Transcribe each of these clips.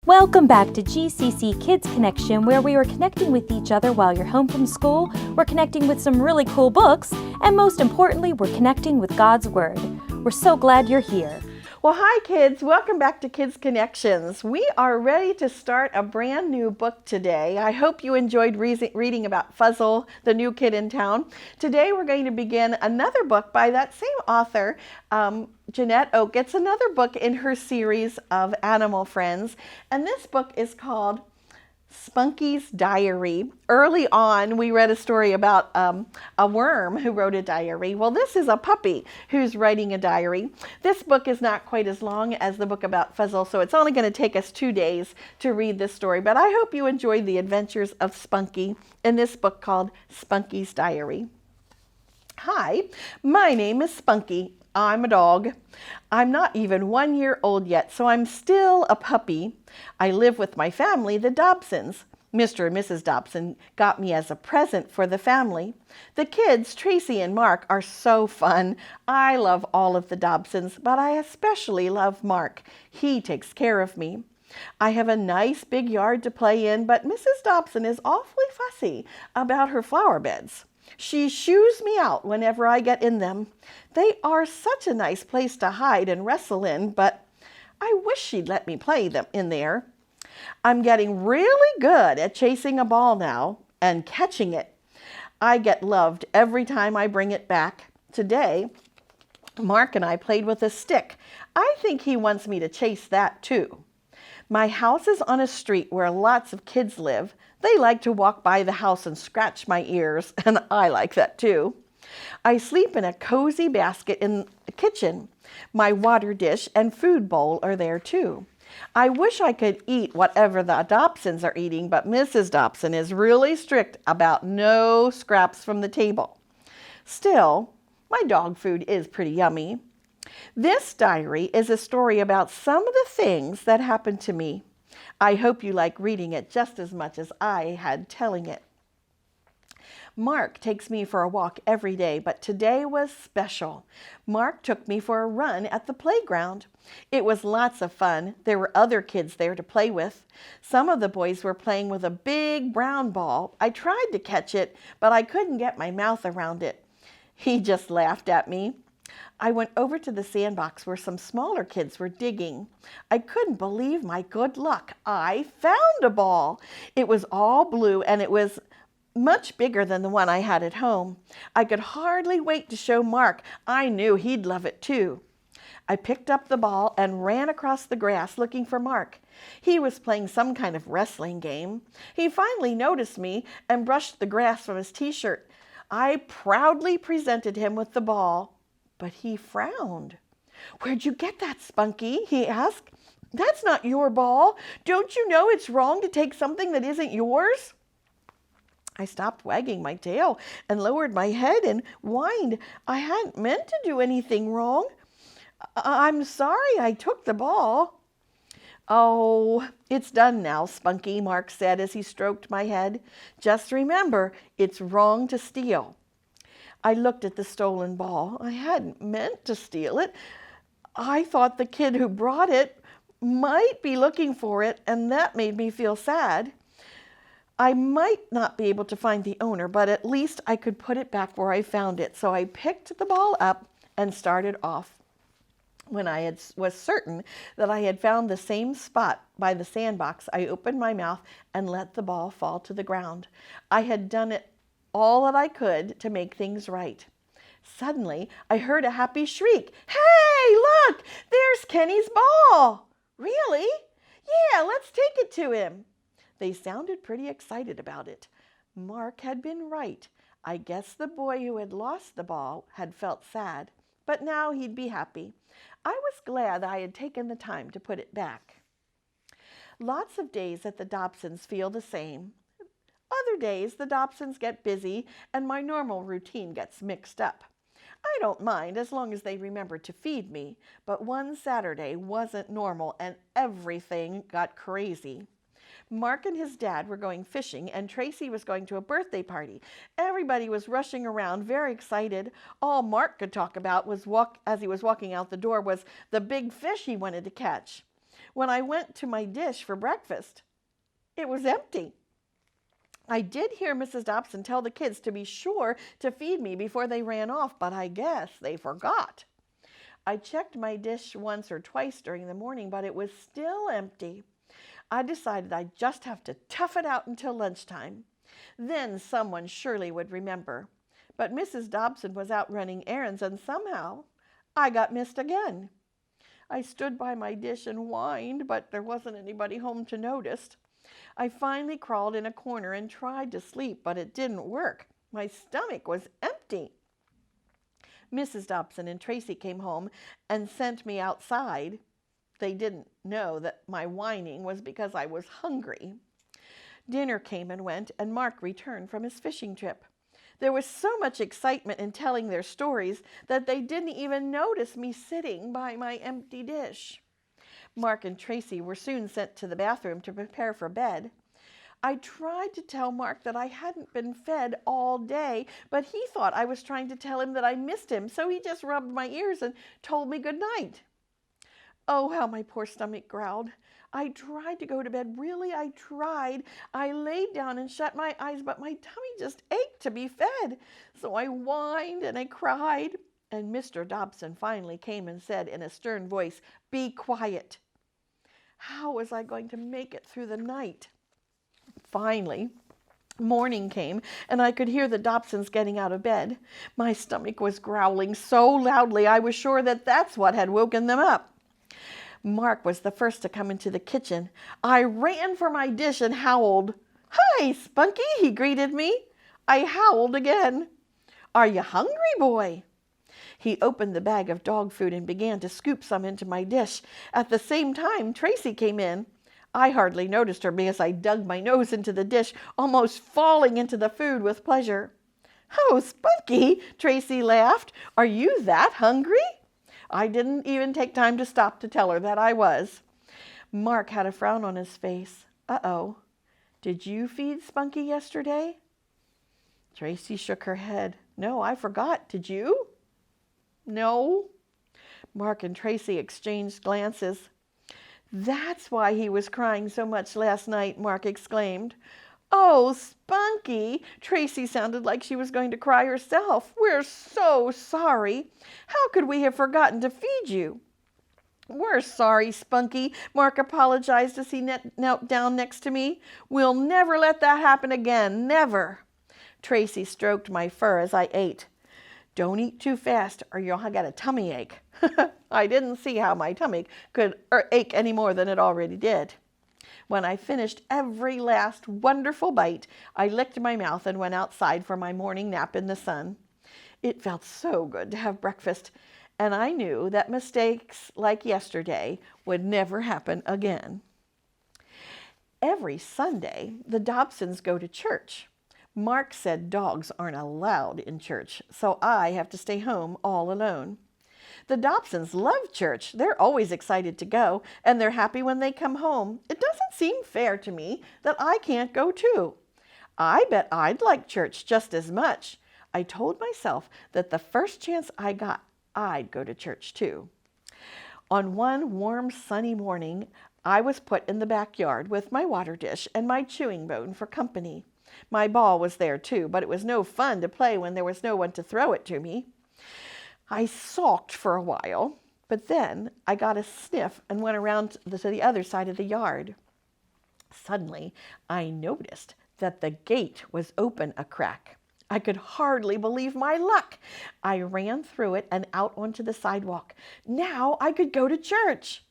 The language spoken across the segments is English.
Welcome back to GCC Kids Connection, where we are connecting with each other while you're home from school. We're connecting with some really cool books, and most importantly, we're connecting with God's Word. We're so glad you're here. Well, hi kids. Welcome back to Kids Connections. We are ready to start a brand new book today. I hope you enjoyed reading about Fuzzle, the new kid in town. Today we're going to begin another book by that same author, Jeanette Oak. It's another book in her series of animal friends, and this book is called Spunky's Diary. Early on, we read a story about a worm who wrote a diary. Well, this is a puppy who's writing a diary. This book is not quite as long as the book about Fuzzle, so it's only going to take us 2 days to read this story. But I hope you enjoyed the adventures of Spunky in this book called Spunky's Diary. Hi, my name is Spunky. I'm a dog. I'm not even 1 year old yet, so I'm still a puppy. I live with my family, the Dobsons. Mr. and Mrs. Dobson got me as a present for the family. The kids, Tracy and Mark, are so fun. I love all of the Dobsons, but I especially love Mark. He takes care of me. I have a nice big yard to play in, but Mrs. Dobson is awfully fussy about her flower beds. She shoos me out whenever I get in them. They are such a nice place to hide and wrestle in, but I wish she'd let me play them in there. I'm getting really good at chasing a ball now and catching it. I get loved every time I bring it back. Today, Mark and I played with a stick. I think he wants me to chase that too. My house is on a street where lots of kids live. They like to walk by the house and scratch my ears, and I like that too. I sleep in a cozy basket in the kitchen. My water dish and food bowl are there too. I wish I could eat whatever the Dobsons are eating, but Mrs. Dobson is really strict about no scraps from the table. Still, my dog food is pretty yummy. This diary is a story about some of the things that happened to me. I hope you like reading it just as much as I had telling it. Mark takes me for a walk every day, but today was special. Mark took me for a run at the playground. It was lots of fun. There were other kids there to play with. Some of the boys were playing with a big brown ball. I tried to catch it, but I couldn't get my mouth around it. He just laughed at me. I went over to the sandbox where some smaller kids were digging. I couldn't believe my good luck. I found a ball. It was all blue and it was much bigger than the one I had at home. I could hardly wait to show Mark. I knew he'd love it too. I picked up the ball and ran across the grass looking for Mark. He was playing some kind of wrestling game. He finally noticed me and brushed the grass from his t-shirt. I proudly presented him with the ball. But he frowned. "Where'd you get that, Spunky?" he asked. "That's not your ball. Don't you know it's wrong to take something that isn't yours?" I stopped wagging my tail and lowered my head and whined. I hadn't meant to do anything wrong. I'm sorry I took the ball." "Oh, it's done now, Spunky," Mark said as he stroked my head. "Just remember, it's wrong to steal." I looked at the stolen ball. I hadn't meant to steal it. I thought the kid who brought it might be looking for it, and that made me feel sad. I might not be able to find the owner, but at least I could put it back where I found it. So I picked the ball up and started off. When I was certain that I had found the same spot by the sandbox, I opened my mouth and let the ball fall to the ground. I had done it all that I could to make things right. Suddenly, I heard a happy shriek. "Hey, look! There's Kenny's ball!" "Really?" "Yeah, let's take it to him." They sounded pretty excited about it. Mark had been right. I guess the boy who had lost the ball had felt sad, but now he'd be happy. I was glad I had taken the time to put it back. Lots of days at the Dobsons feel the same. Other days, the Dobsons get busy and my normal routine gets mixed up. I don't mind as long as they remember to feed me, but one Saturday wasn't normal and everything got crazy. Mark and his dad were going fishing and Tracy was going to a birthday party. Everybody was rushing around, very excited. All Mark could talk about as he was walking out the door was the big fish he wanted to catch. When I went to my dish for breakfast, it was empty. I did hear Mrs. Dobson tell the kids to be sure to feed me before they ran off, but I guess they forgot. I checked my dish once or twice during the morning, but it was still empty. I decided I'd just have to tough it out until lunchtime. Then someone surely would remember. But Mrs. Dobson was out running errands, and somehow I got missed again. I stood by my dish and whined, but there wasn't anybody home to notice. I finally crawled in a corner and tried to sleep, but it didn't work. My stomach was empty. Mrs. Dobson and Tracy came home and sent me outside. They didn't know that my whining was because I was hungry. Dinner came and went, and Mark returned from his fishing trip. There was so much excitement in telling their stories that they didn't even notice me sitting by my empty dish. Mark and Tracy were soon sent to the bathroom to prepare for bed. I tried to tell Mark that I hadn't been fed all day, but he thought I was trying to tell him that I missed him, so he just rubbed my ears and told me good night. Oh, how my poor stomach growled. I tried to go to bed. Really, I tried. I laid down and shut my eyes, but my tummy just ached to be fed. So I whined and I cried. And Mr. Dobson finally came and said in a stern voice, "Be quiet." How was I going to make it through the night? Finally, morning came, and I could hear the Dobsons getting out of bed. My stomach was growling so loudly I was sure that that's what had woken them up. Mark was the first to come into the kitchen. I ran for my dish and howled. "Hi, Spunky," he greeted me. I howled again. "Are you hungry, boy?" He opened the bag of dog food and began to scoop some into my dish. At the same time, Tracy came in. I hardly noticed her because I dug my nose into the dish, almost falling into the food with pleasure. "Oh, Spunky," Tracy laughed. "Are you that hungry?" I didn't even take time to stop to tell her that I was. Mark had a frown on his face. Uh-oh. "Did you feed Spunky yesterday?" Tracy shook her head. "No, I forgot. Did you?" "No." Mark and Tracy exchanged glances. "That's why he was crying so much last night," Mark exclaimed. "Oh, Spunky," Tracy sounded like she was going to cry herself. "We're so sorry. How could we have forgotten to feed you?" "We're sorry, Spunky," Mark apologized as he knelt down next to me. "We'll never let that happen again, never." Tracy stroked my fur as I ate. "Don't eat too fast or you'll get a tummy ache." I didn't see how my tummy could ache any more than it already did. When I finished every last wonderful bite, I licked my mouth and went outside for my morning nap in the sun. It felt so good to have breakfast, and I knew that mistakes like yesterday would never happen again. Every Sunday, the Dobsons go to church. Mark said dogs aren't allowed in church, so I have to stay home all alone. The Dobsons love church. They're always excited to go, and they're happy when they come home. It doesn't seem fair to me that I can't go too. I bet I'd like church just as much. I told myself that the first chance I got, I'd go to church too. On one warm, sunny morning, I was put in the backyard with my water dish and my chewing bone for company. My ball was there too, but it was no fun to play when there was no one to throw it to me. I sulked for a while, but then I got a sniff and went around to the other side of the yard. Suddenly, I noticed that the gate was open a crack. I could hardly believe my luck. I ran through it and out onto the sidewalk. Now I could go to church.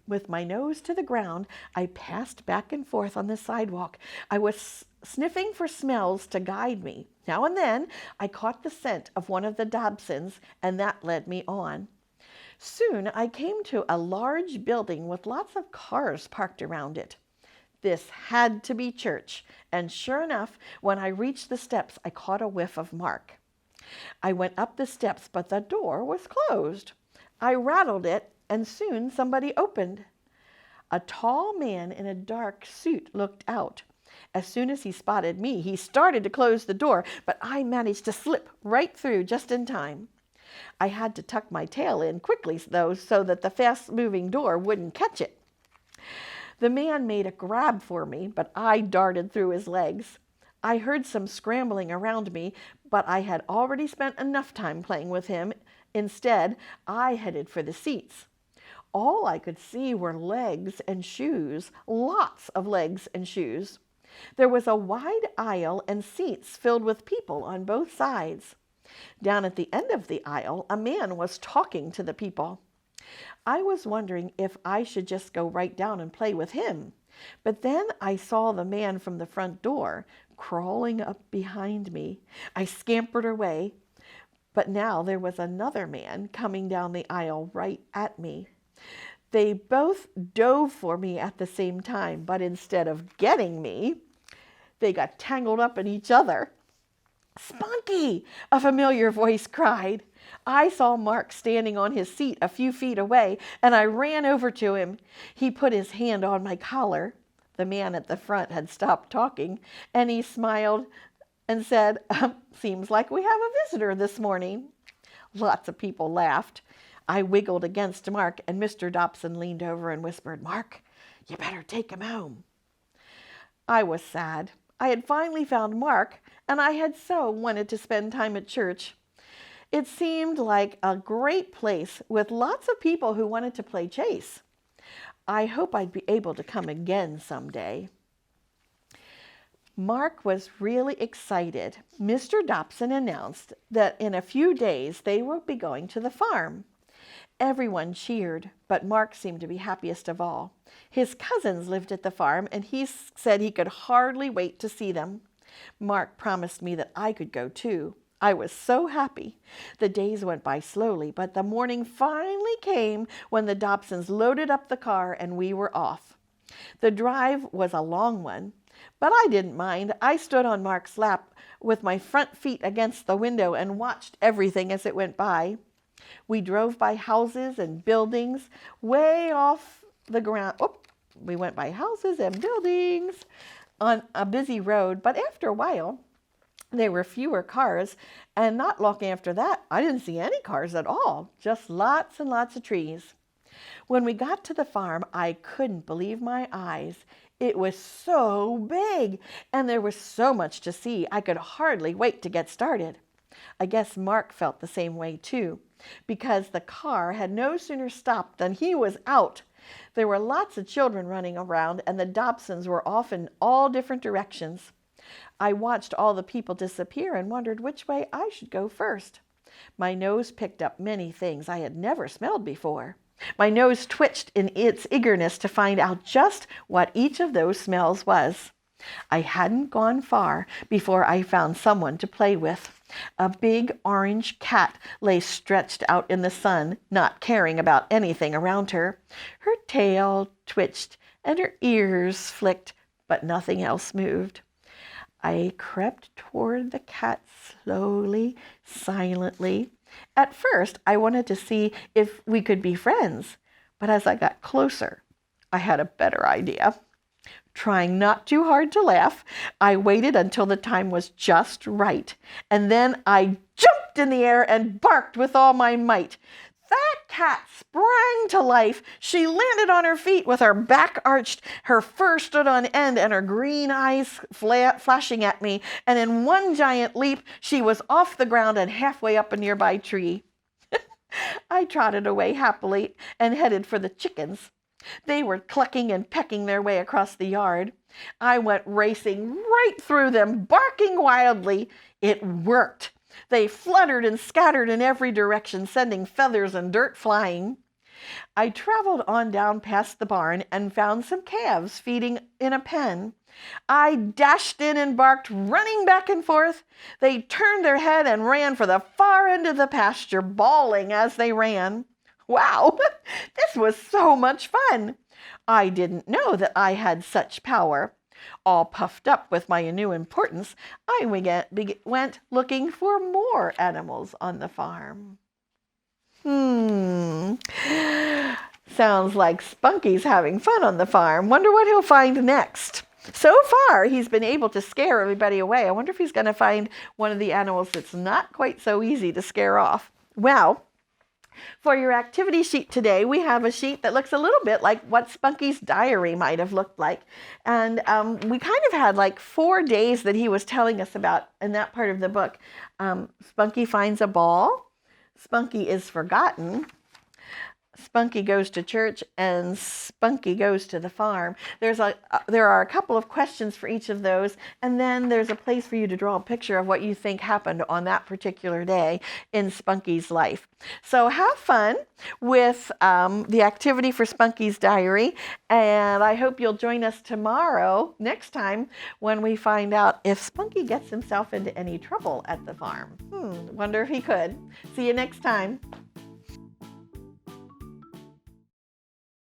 With my nose to the ground, I passed back and forth on the sidewalk. I was sniffing for smells to guide me. Now and then, I caught the scent of one of the Dobsons, and that led me on. Soon, I came to a large building with lots of cars parked around it. This had to be church, and sure enough, when I reached the steps, I caught a whiff of Mark. I went up the steps, but the door was closed. I rattled it, and soon somebody opened. A tall man in a dark suit looked out. As soon as he spotted me, he started to close the door, but I managed to slip right through just in time. I had to tuck my tail in quickly, though, so that the fast-moving door wouldn't catch it. The man made a grab for me, but I darted through his legs. I heard some scrambling around me, but I had already spent enough time playing with him. Instead, I headed for the seats. All I could see were legs and shoes, lots of legs and shoes. There was a wide aisle and seats filled with people on both sides. Down at the end of the aisle, a man was talking to the people. I was wondering if I should just go right down and play with him. But then I saw the man from the front door crawling up behind me. I scampered away, but now there was another man coming down the aisle right at me. They both dove for me at the same time, but instead of getting me, they got tangled up in each other. "Spunky!" a familiar voice cried. I saw Mark standing on his seat a few feet away, and I ran over to him. He put his hand on my collar. The man at the front had stopped talking, and he smiled and said, "Seems like we have a visitor this morning." Lots of people laughed. I wiggled against Mark, and Mr. Dobson leaned over and whispered, "Mark, you better take him home." I was sad. I had finally found Mark, and I had so wanted to spend time at church. It seemed like a great place with lots of people who wanted to play chase. I hope I'd be able to come again someday. Mark was really excited. Mr. Dobson announced that in a few days they will be going to the farm. Everyone cheered, but Mark seemed to be happiest of all. His cousins lived at the farm, and he said he could hardly wait to see them. Mark promised me that I could go too. I was so happy. The days went by slowly, but the morning finally came when the Dobsons loaded up the car and we were off. The drive was a long one, but I didn't mind. I stood on Mark's lap with my front feet against the window and watched everything as it went by. We drove by houses and buildings way off the ground. We went by houses and buildings on a busy road, but after a while, there were fewer cars, and not long after that, I didn't see any cars at all, just lots and lots of trees. When we got to the farm, I couldn't believe my eyes. It was so big, and there was so much to see, I could hardly wait to get started. I guess Mark felt the same way too, because the car had no sooner stopped than he was out. There were lots of children running around, and the Dobsons were off in all different directions. I watched all the people disappear and wondered which way I should go first. My nose picked up many things I had never smelled before. My nose twitched in its eagerness to find out just what each of those smells was. I hadn't gone far before I found someone to play with. A big orange cat lay stretched out in the sun, not caring about anything around her. Her tail twitched and her ears flicked, but nothing else moved. I crept toward the cat slowly, silently. At first, I wanted to see if we could be friends, but as I got closer, I had a better idea. Trying not too hard to laugh, I waited until the time was just right, and then I jumped in the air and barked with all my might. That cat sprang to life. She landed on her feet with her back arched, her fur stood on end, and her green eyes flashing at me, and in one giant leap, she was off the ground and halfway up a nearby tree. I trotted away happily and headed for the chickens. They were clucking and pecking their way across the yard. I went racing right through them, barking wildly. It worked. They fluttered and scattered in every direction, sending feathers and dirt flying. I traveled on down past the barn and found some calves feeding in a pen. I dashed in and barked, running back and forth. They turned their head and ran for the far end of the pasture, bawling as they ran. Wow, this was so much fun. I didn't know that I had such power. All puffed up with my new importance, I went looking for more animals on the farm. Sounds like Spunky's having fun on the farm. Wonder what he'll find next. So far, he's been able to scare everybody away. I wonder if he's going to find one of the animals that's not quite so easy to scare off. Well, For your activity sheet today, we have a sheet that looks a little bit like what Spunky's diary might have looked like. And we kind of had like 4 days that he was telling us about in that part of the book. Spunky finds a ball, Spunky is forgotten, Spunky goes to church, and Spunky goes to the farm. There are a couple of questions for each of those, and then there's a place for you to draw a picture of what you think happened on that particular day in Spunky's life. So have fun with the activity for Spunky's diary, and I hope you'll join us tomorrow, next time, when we find out if Spunky gets himself into any trouble at the farm. Wonder if he could. See you next time.